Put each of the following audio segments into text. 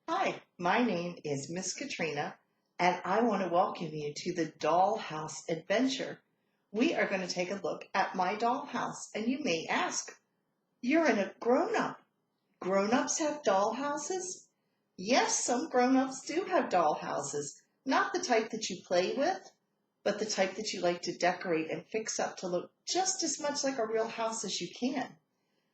Hi, my name is Miss Katrina, and I want to welcome you to the Dollhouse Adventure. We are going to take a look at my dollhouse, and you may ask, you're a grown-up. Grown-ups have dollhouses? Yes, some grown-ups do have dollhouses. Not the type that you play with, but the type that you like to decorate and fix up to look just as much like a real house as you can.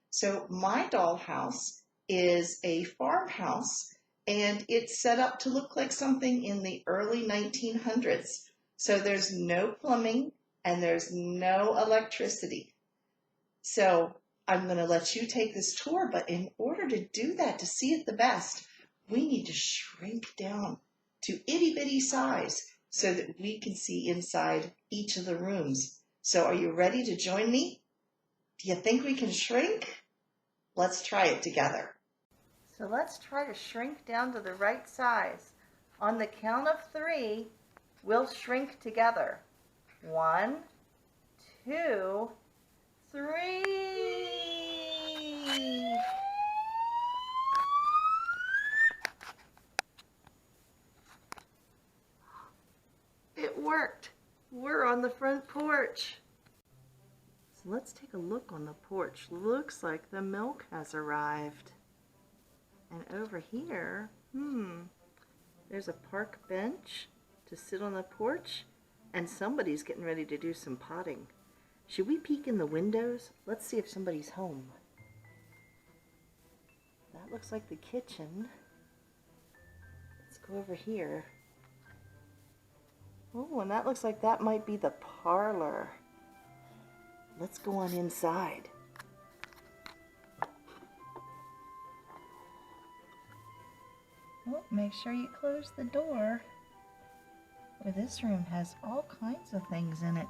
So my dollhouse is a farmhouse, and it's set up to look like something in the early 1900s. So there's no plumbing and there's no electricity. So I'm going to let you take this tour, but in order to do that, to see it the best, we need to shrink down to itty bitty size so that we can see inside each of the rooms. So are you ready to join me? Do you think we can shrink? Let's try it together. So let's try to shrink down to the right size. On the count of 3, we'll shrink together. 1, 2, 3. It worked. We're on the front porch. So let's take a look on the porch. Looks like the milk has arrived. And over here, there's a park bench to sit on the porch, and somebody's getting ready to do some potting. Should we peek in the windows? Let's see if somebody's home. That looks like the kitchen. Let's go over here. Oh, and that looks like that might be the parlor. Let's go on inside. Oh, make sure you close the door. Well, this room has all kinds of things in it.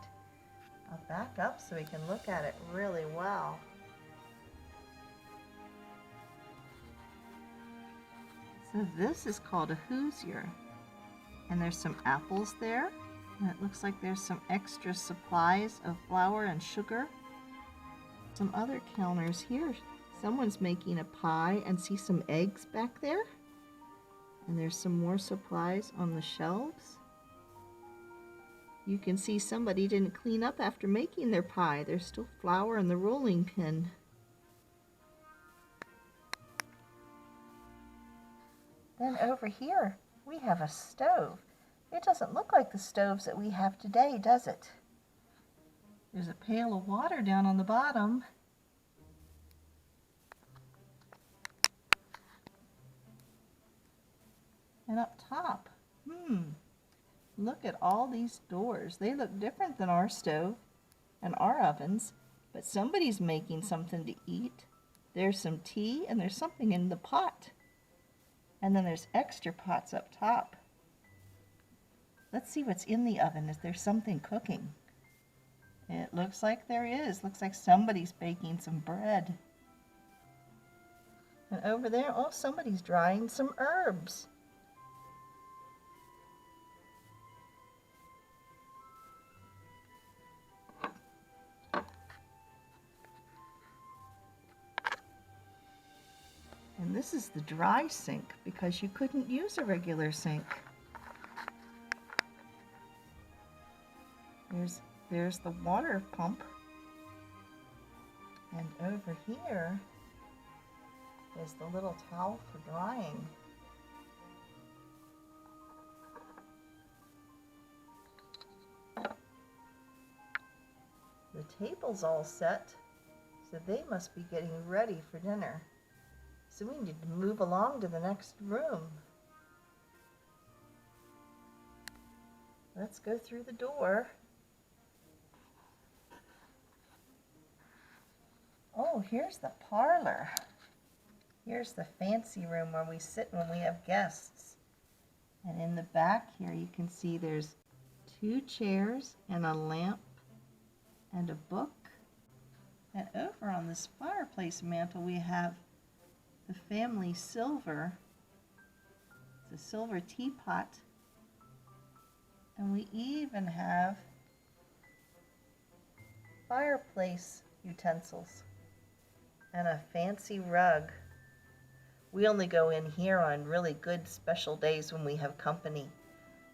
I'll back up so we can look at it really well. So this is called a hoosier. And there's some apples there. And it looks like there's some extra supplies of flour and sugar. Some other counters here. Someone's making a pie and see some eggs back there. And there's some more supplies on the shelves. You can see somebody didn't clean up after making their pie. There's still flour in the rolling pin. Then over here, we have a stove. It doesn't look like the stoves that we have today, does it? There's a pail of water down on the bottom. And up top, look at all these doors. They look different than our stove and our ovens, but somebody's making something to eat. There's some tea and there's something in the pot. And then there's extra pots up top. Let's see what's in the oven. Is there something cooking? It looks like there is. Looks like somebody's baking some bread. And over there, oh, somebody's drying some herbs. And this is the dry sink because you couldn't use a regular sink. There's the water pump. And over here is the little towel for drying. The table's all set, so they must be getting ready for dinner. So we need to move along to the next room. Let's go through the door. Oh, here's the parlor. Here's the fancy room where we sit when we have guests. And in the back here you can see there's 2 chairs and a lamp and a book. And over on this fireplace mantle we have the family silver. It's a silver teapot. And we even have fireplace utensils and a fancy rug. We only go in here on really good special days when we have company.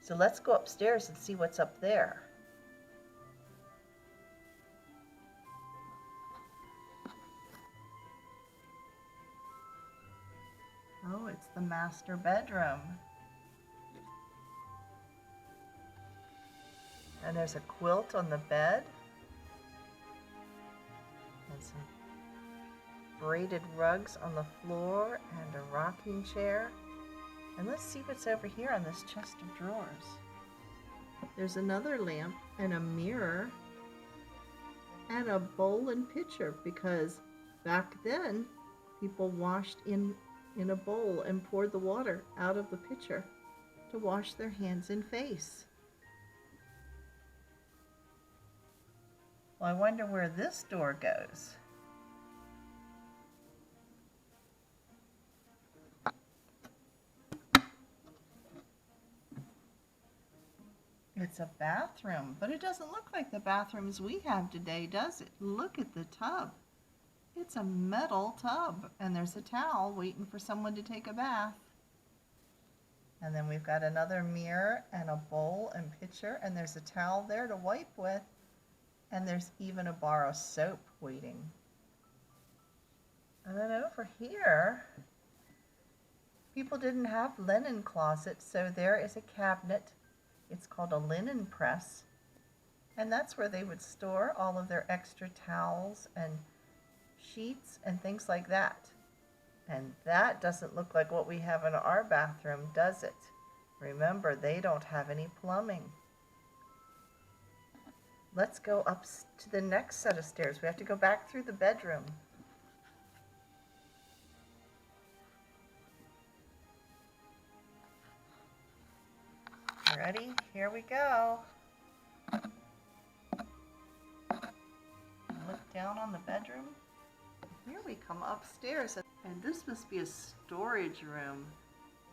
So let's go upstairs and see what's up there. Oh, it's the master bedroom. And there's a quilt on the bed. And some braided rugs on the floor and a rocking chair. And let's see what's over here on this chest of drawers. There's another lamp and a mirror and a bowl and pitcher, because back then people washed in a bowl and poured the water out of the pitcher to wash their hands and face. Well, I wonder where this door goes. It's a bathroom, but it doesn't look like the bathrooms we have today, does it? Look at the tub. It's a metal tub, and there's a towel waiting for someone to take a bath. And then we've got another mirror and a bowl and pitcher, and there's a towel there to wipe with, and there's even a bar of soap waiting. And then over here, people didn't have linen closets, so there is a cabinet. It's called a linen press, and that's where they would store all of their extra towels and sheets and things like that. And that doesn't look like what we have in our bathroom, does it? Remember, they don't have any plumbing. Let's go up to the next set of stairs. We have to go back through the bedroom. Ready? Here we go. Look down on the bedroom. Here we come upstairs, and this must be a storage room,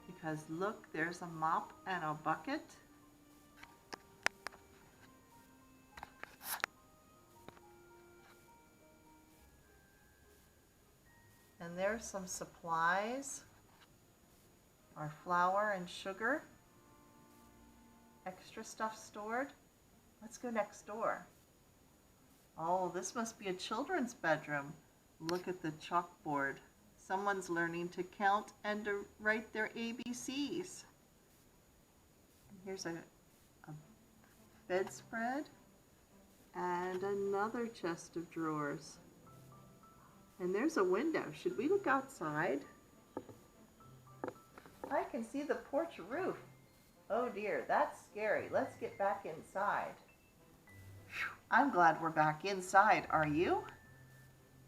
because look, there's a mop and a bucket. And there's some supplies, our flour and sugar, extra stuff stored. Let's go next door. Oh, this must be a children's bedroom. Look at the chalkboard. Someone's learning to count and to write their ABCs. Here's a bedspread and another chest of drawers. And there's a window. Should we look outside? I can see the porch roof. Oh dear, that's scary. Let's get back inside. I'm glad we're back inside. Are you?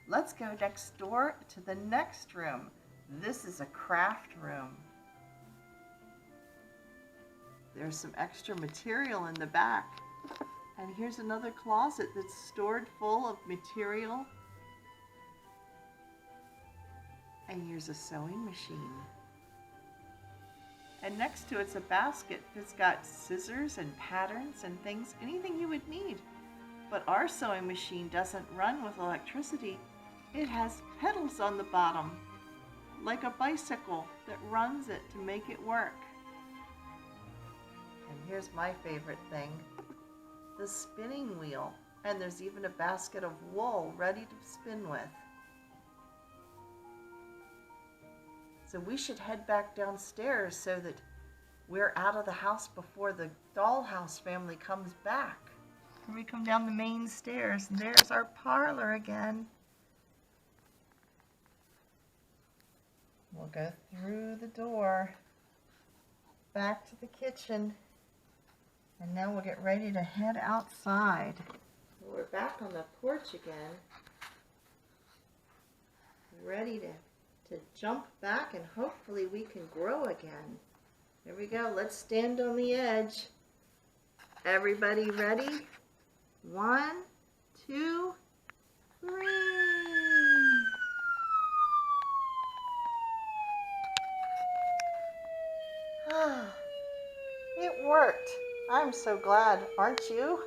Let's go next door to the next room. This is a craft room. There's some extra material in the back. And here's another closet that's stored full of material. And here's a sewing machine. And next to it's a basket that's got scissors and patterns and things, anything you would need. But our sewing machine doesn't run with electricity. It has pedals on the bottom, like a bicycle that runs it to make it work. And here's my favorite thing, the spinning wheel. And there's even a basket of wool ready to spin with. So we should head back downstairs so that we're out of the house before the Dollhouse family comes back. Here we come down the main stairs, and there's our parlor again. We'll go through the door, back to the kitchen, and now we'll get ready to head outside. We're back on the porch again, ready to jump back, and hopefully we can grow again. Here we go. Let's stand on the edge. Everybody ready? 1, 2, 3. It worked. I'm so glad, aren't you?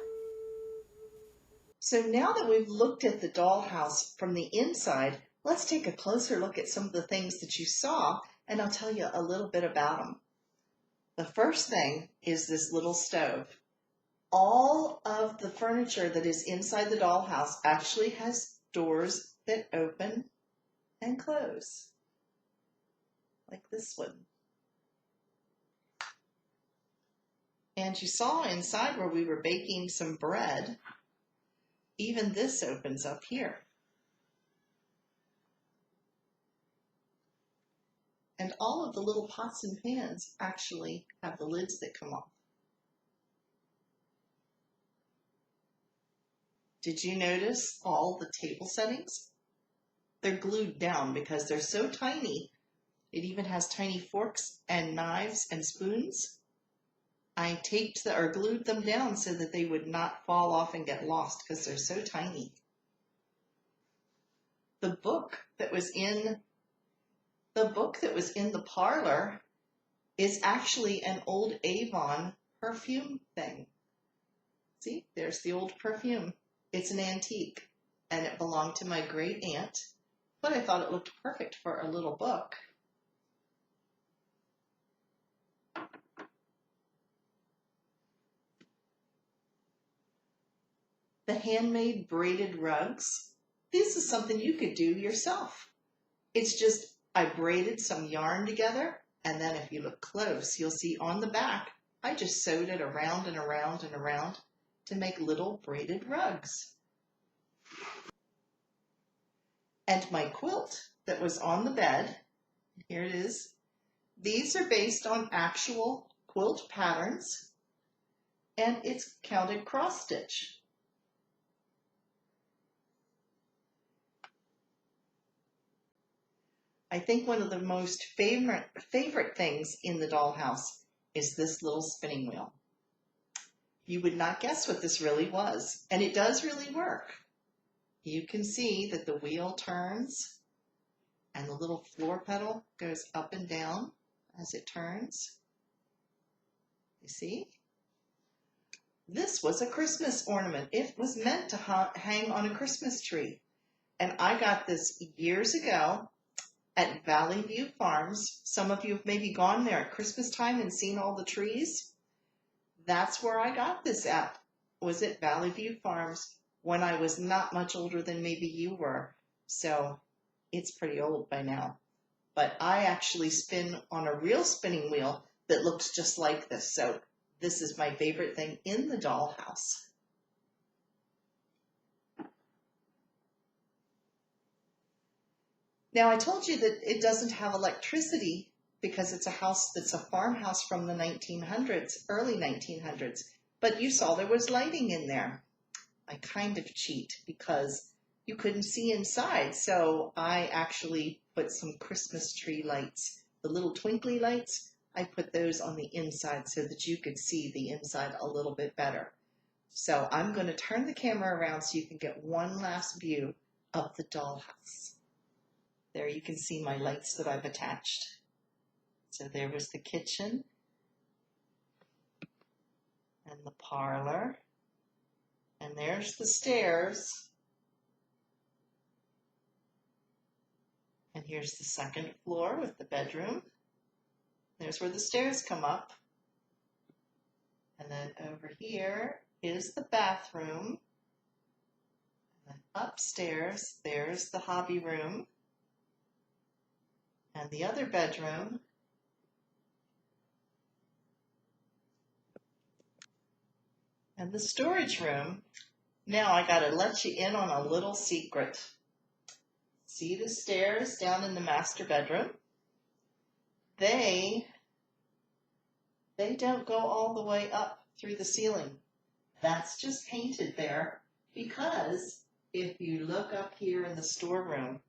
So now that we've looked at the dollhouse from the inside, Let's take a closer look at some of the things that you saw, and I'll tell you a little bit about them. The first thing is this little stove. All of the furniture that is inside the dollhouse actually has doors that open and close, like this one. And you saw inside where we were baking some bread, even this opens up here. And all of the little pots and pans actually have the lids that come off. Did you notice all the table settings? They're glued down because they're so tiny. It even has tiny forks and knives and spoons. I taped or glued them down so that they would not fall off and get lost because they're so tiny. The book that was in the parlor is actually an old Avon perfume thing. See, there's the old perfume. It's an antique, and it belonged to my great aunt, but I thought it looked perfect for a little book. The handmade braided rugs. This is something you could do yourself. It's just, I braided some yarn together, and then if you look close, you'll see on the back, I just sewed it around and around and around to make little braided rugs. And my quilt that was on the bed, here it is. These are based on actual quilt patterns, and it's counted cross stitch. I think one of the most favorite things in the dollhouse is this little spinning wheel. You would not guess what this really was, and it does really work. You can see that the wheel turns and the little floor pedal goes up and down as it turns. You see? This was a Christmas ornament. It was meant to hang on a Christmas tree. And I got this years ago at Valley View Farms. Some of you have maybe gone there at Christmas time and seen all the trees. That's where I got this at, was at Valley View Farms when I was not much older than maybe you were. So it's pretty old by now. But I actually spin on a real spinning wheel that looks just like this. So this is my favorite thing in the dollhouse. Now I told you that it doesn't have electricity because it's a house that's a farmhouse from the 1900s, early 1900s. But you saw there was lighting in there. I kind of cheat because you couldn't see inside, so I actually put some Christmas tree lights, the little twinkly lights. I put those on the inside so that you could see the inside a little bit better. So I'm going to turn the camera around so you can get one last view of the dollhouse. There you can see my lights that I've attached. So there was the kitchen and the parlor, and there's the stairs. And here's the second floor with the bedroom. There's where the stairs come up. And then over here is the bathroom. And then upstairs, there's the hobby room. And the other bedroom. And the storage room. Now I gotta let you in on a little secret. See the stairs down in the master bedroom? They don't go all the way up through the ceiling. That's just painted there because if you look up here in the storeroom,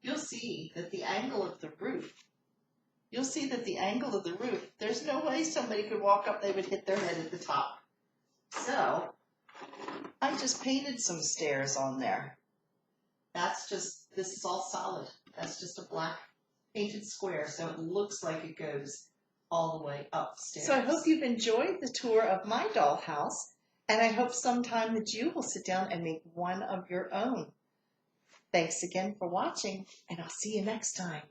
you'll see that the angle of the roof, there's no way somebody could walk up, they would hit their head at the top. So I just painted some stairs on there. This is all solid. That's just a black painted square, so it looks like it goes all the way upstairs. So I hope you've enjoyed the tour of my dollhouse, and I hope sometime that you will sit down and make one of your own. Thanks again for watching, and I'll see you next time.